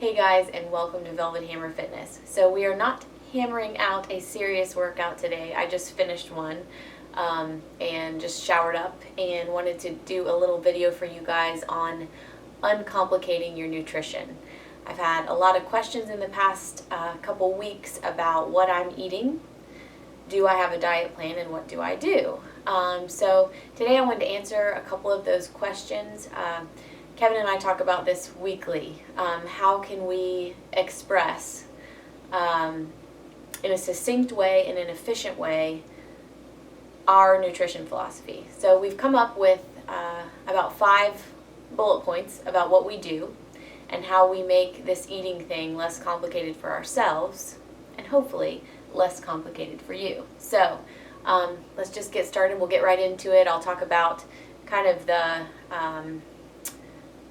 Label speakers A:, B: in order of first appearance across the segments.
A: Hey guys, and welcome to Velvet Hammer Fitness. So we are not hammering out a serious workout today. I just finished one and just showered up and wanted to do a little video for you guys on uncomplicating your nutrition. I've had a lot of questions in the past couple weeks about what I'm eating. Do I have a diet plan and what do I do? So today I wanted to answer a couple of those questions. Kevin and I talk about this weekly. How can we express in a succinct way and an efficient way our nutrition philosophy? So we've come up with about 5 bullet points about what we do and how we make this eating thing less complicated for ourselves and hopefully less complicated for you. So let's just get started. We'll get right into it. I'll talk about kind of the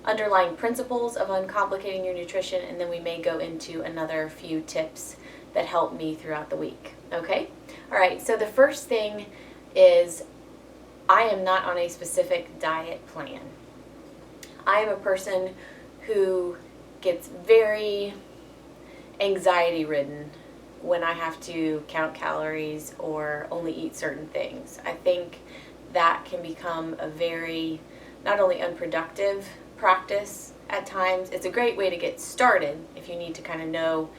A: underlying principles of uncomplicating your nutrition, and then we may go into another few tips that help me throughout the week. Okay? All right, so the first thing is I am not on a specific diet plan. I am a person who gets very anxiety ridden when I have to count calories or only eat certain things. I think that can become a very not only unproductive practice at times. It's a great way to get started if you need to kind of know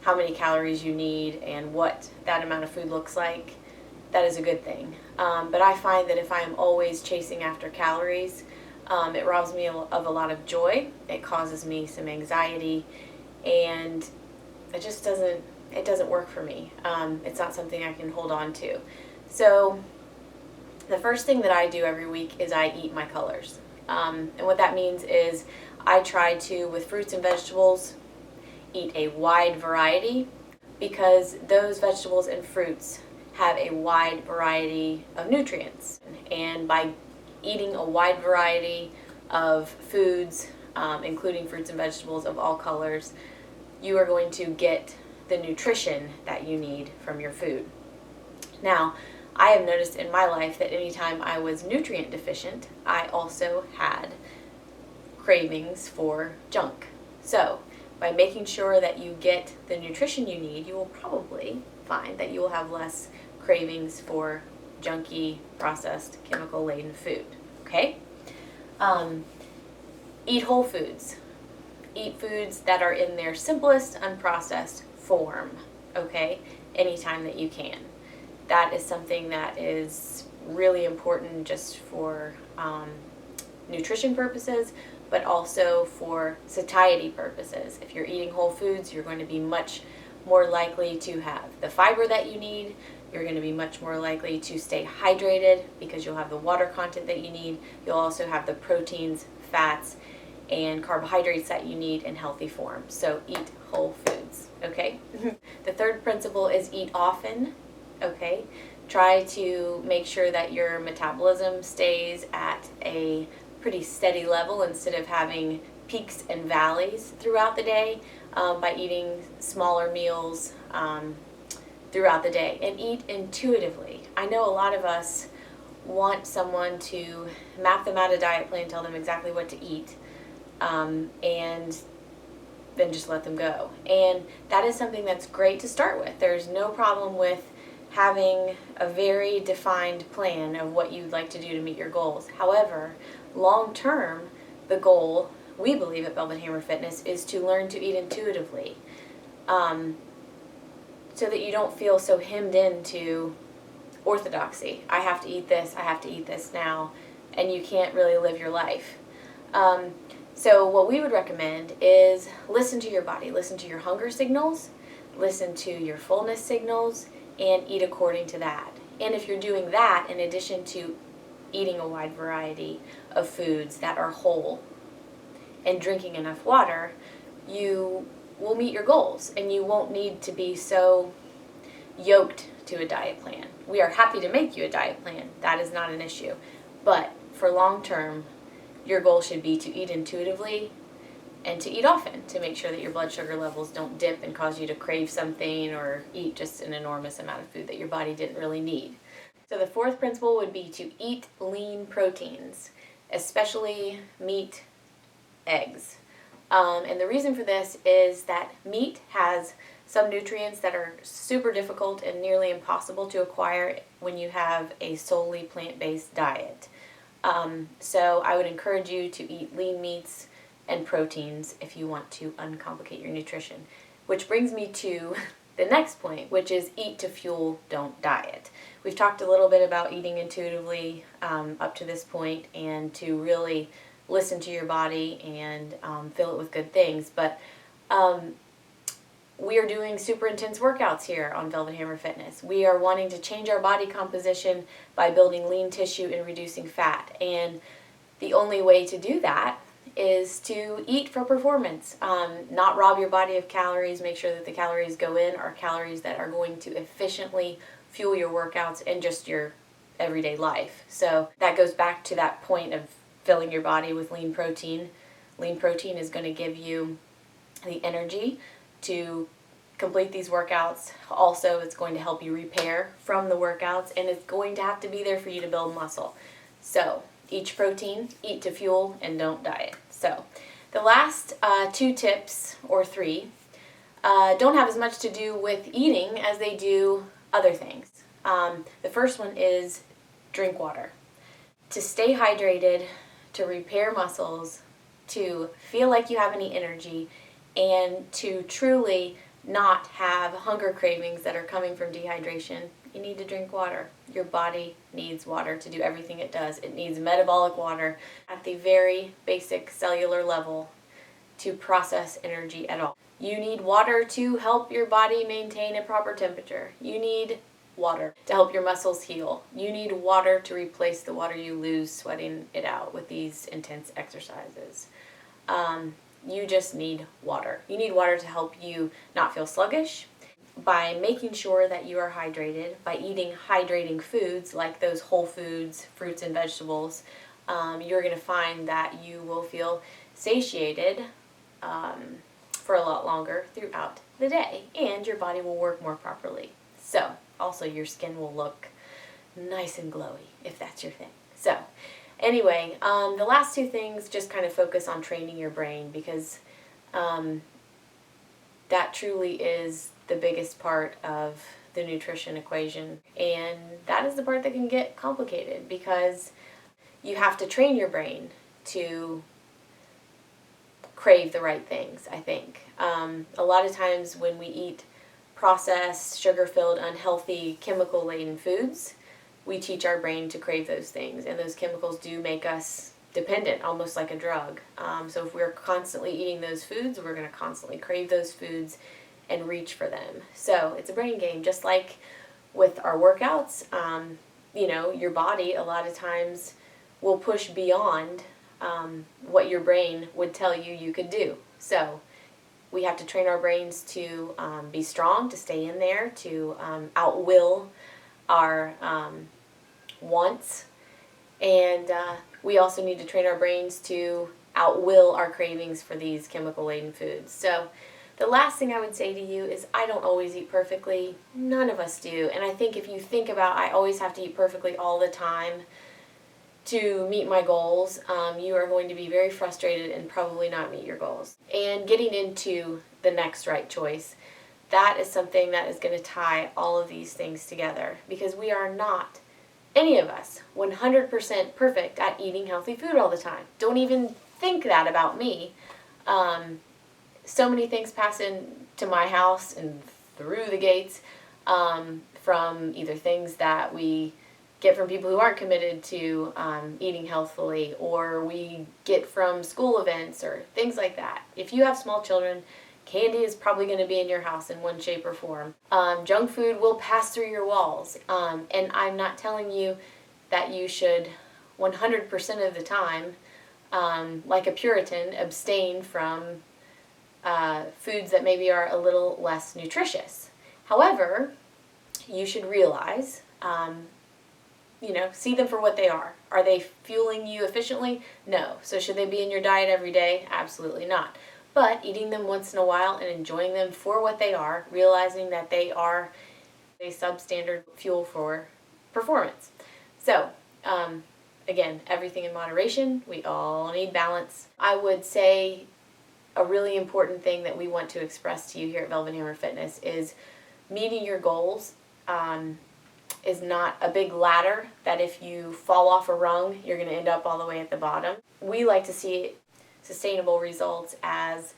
A: how many calories you need and what that amount of food looks like. That is a good thing. But I find that if I'm always chasing after calories, it robs me of a lot of joy. It causes me some anxiety, and it just doesn't work for me. It's not something I can hold on to. So the first thing that I do every week is I eat my colors. And what that means is I try to, with fruits and vegetables, eat a wide variety, because those vegetables and fruits have a wide variety of nutrients. And by eating a wide variety of foods, including fruits and vegetables of all colors, you are going to get the nutrition that you need from your food. Now, I have noticed in my life that anytime I was nutrient deficient, I also had cravings for junk. So, by making sure that you get the nutrition you need, you will probably find that you will have less cravings for junky, processed, chemical-laden food. Okay? Eat whole foods. Eat foods that are in their simplest, unprocessed form. Okay? Anytime that you can. That is something that is really important just for nutrition purposes, but also for satiety purposes. If you're eating whole foods, you're going to be much more likely to have the fiber that you need. You're going to be much more likely to stay hydrated because you'll have the water content that you need. You'll also have the proteins, fats, and carbohydrates that you need in healthy form. So eat whole foods, okay? The third principle is eat often. Okay, try to make sure that your metabolism stays at a pretty steady level instead of having peaks and valleys throughout the day by eating smaller meals throughout the day, and eat intuitively. I know a lot of us want someone to map them out a diet plan, tell them exactly what to eat, and then just let them go. And that is something that's great to start with. There's no problem with having a very defined plan of what you'd like to do to meet your goals. However, long term, the goal, we believe at Velvet Hammer Fitness, is to learn to eat intuitively, so that you don't feel so hemmed into orthodoxy. I have to eat this, I have to eat this now, and you can't really live your life. So what we would recommend is listen to your body, listen to your hunger signals, listen to your fullness signals, and eat according to that. And if you're doing that, in addition to eating a wide variety of foods that are whole and drinking enough water, you will meet your goals and you won't need to be so yoked to a diet plan. We are happy to make you a diet plan. That is not an issue. But for long term, your goal should be to eat intuitively and to eat often, to make sure that your blood sugar levels don't dip and cause you to crave something or eat just an enormous amount of food that your body didn't really need. So the fourth principle would be to eat lean proteins, especially meat, eggs. And the reason for this is that meat has some nutrients that are super difficult and nearly impossible to acquire when you have a solely plant-based diet. So I would encourage you to eat lean meats and proteins if you want to uncomplicate your nutrition. Which brings me to the next point, which is eat to fuel, don't diet. We've talked a little bit about eating intuitively up to this point, and to really listen to your body and fill it with good things. But we are doing super intense workouts here on Velvet Hammer Fitness. We are wanting to change our body composition by building lean tissue and reducing fat. And the only way to do that is to eat for performance. Not rob your body of calories. Make sure that the calories go in are calories that are going to efficiently fuel your workouts and just your everyday life. So that goes back to that point of filling your body with lean protein. Lean protein is going to give you the energy to complete these workouts. Also, it's going to help you repair from the workouts, and it's going to have to be there for you to build muscle. So eat protein, eat to fuel, and don't diet. So the last 2 tips, or 3, don't have as much to do with eating as they do other things. The first one is drink water. To stay hydrated, to repair muscles, to feel like you have any energy, and to truly not have hunger cravings that are coming from dehydration, you need to drink water. Your body needs water to do everything it does. It needs metabolic water at the very basic cellular level to process energy at all. You need water to help your body maintain a proper temperature. You need water to help your muscles heal. You need water to replace the water you lose sweating it out with these intense exercises. You just need water. You need water to help you not feel sluggish. By making sure that you are hydrated, by eating hydrating foods like those whole foods, fruits and vegetables, you're going to find that you will feel satiated for a lot longer throughout the day, and your body will work more properly. So, also your skin will look nice and glowy if that's your thing. So, anyway, the last 2 things just kind of focus on training your brain, because that truly is the biggest part of the nutrition equation. And that is the part that can get complicated, because you have to train your brain to crave the right things, I think. A lot of times when we eat processed, sugar-filled, unhealthy, chemical-laden foods, we teach our brain to crave those things, and those chemicals do make us dependent, almost like a drug. So if we're constantly eating those foods, we're going to constantly crave those foods and reach for them. So it's a brain game, just like with our workouts. Your body a lot of times will push beyond what your brain would tell you you could do. So we have to train our brains to be strong, to stay in there, to outwill our wants, and we also need to train our brains to outwill our cravings for these chemical-laden foods. So the last thing I would say to you is, I don't always eat perfectly. None of us do. And I think if you think about, I always have to eat perfectly all the time to meet my goals, you are going to be very frustrated and probably not meet your goals. And getting into the next right choice, that is something that is going to tie all of these things together, because we are not, any of us, 100% perfect at eating healthy food all the time. Don't even think that about me. So many things pass into my house and through the gates from either things that we get from people who aren't committed to eating healthfully, or we get from school events or things like that. If you have small children, candy is probably going to be in your house in one shape or form. Junk food will pass through your walls. And I'm not telling you that you should 100% of the time, like a Puritan, abstain from foods that maybe are a little less nutritious. However, you should realize, see them for what they are. Are they fueling you efficiently? No. So should they be in your diet every day? Absolutely not. But eating them once in a while and enjoying them for what they are, realizing that they are a substandard fuel for performance. So, again, everything in moderation. We all need balance. I would say a really important thing that we want to express to you here at Velvet Hammer Fitness is meeting your goals is not a big ladder that if you fall off a rung, you're going to end up all the way at the bottom. We like to see sustainable results as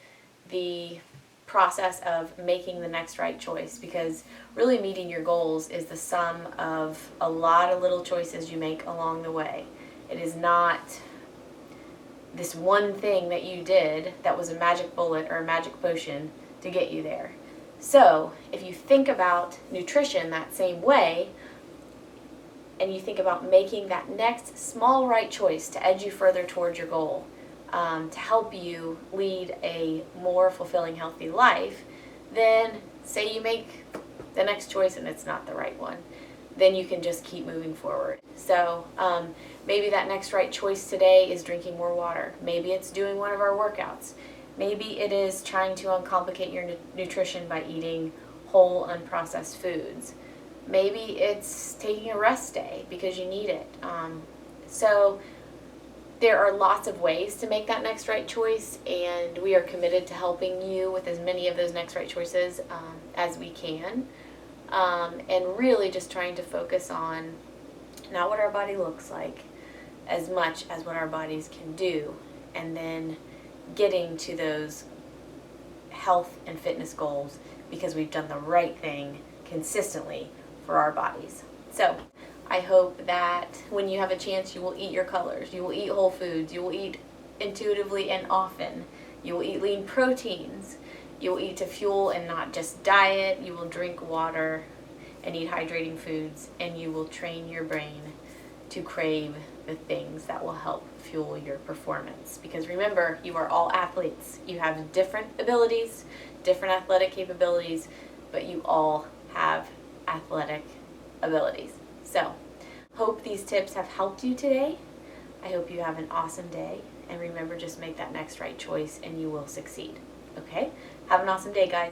A: the process of making the next right choice, because really meeting your goals is the sum of a lot of little choices you make along the way. It is not this one thing that you did that was a magic bullet or a magic potion to get you there. So if you think about nutrition that same way, and you think about making that next small right choice to edge you further towards your goal, to help you lead a more fulfilling, healthy life, then say you make the next choice and it's not the right one, then you can just keep moving forward. So maybe that next right choice today is drinking more water. Maybe it's doing one of our workouts. Maybe it is trying to uncomplicate your nutrition by eating whole, unprocessed foods. Maybe it's taking a rest day because you need it. So there are lots of ways to make that next right choice, and we are committed to helping you with as many of those next right choices as we can. And really just trying to focus on not what our body looks like as much as what our bodies can do, and then getting to those health and fitness goals because we've done the right thing consistently for our bodies. So I hope that when you have a chance, you will eat your colors, you will eat whole foods, you will eat intuitively and often, you will eat lean proteins, you will eat to fuel and not just diet, you will drink water and eat hydrating foods, and you will train your brain to crave the things that will help fuel your performance. Because remember, you are all athletes. You have different abilities, different athletic capabilities, but you all have athletic abilities. So, hope these tips have helped you today. I hope you have an awesome day, and remember, just make that next right choice and you will succeed. Okay? Have an awesome day, guys.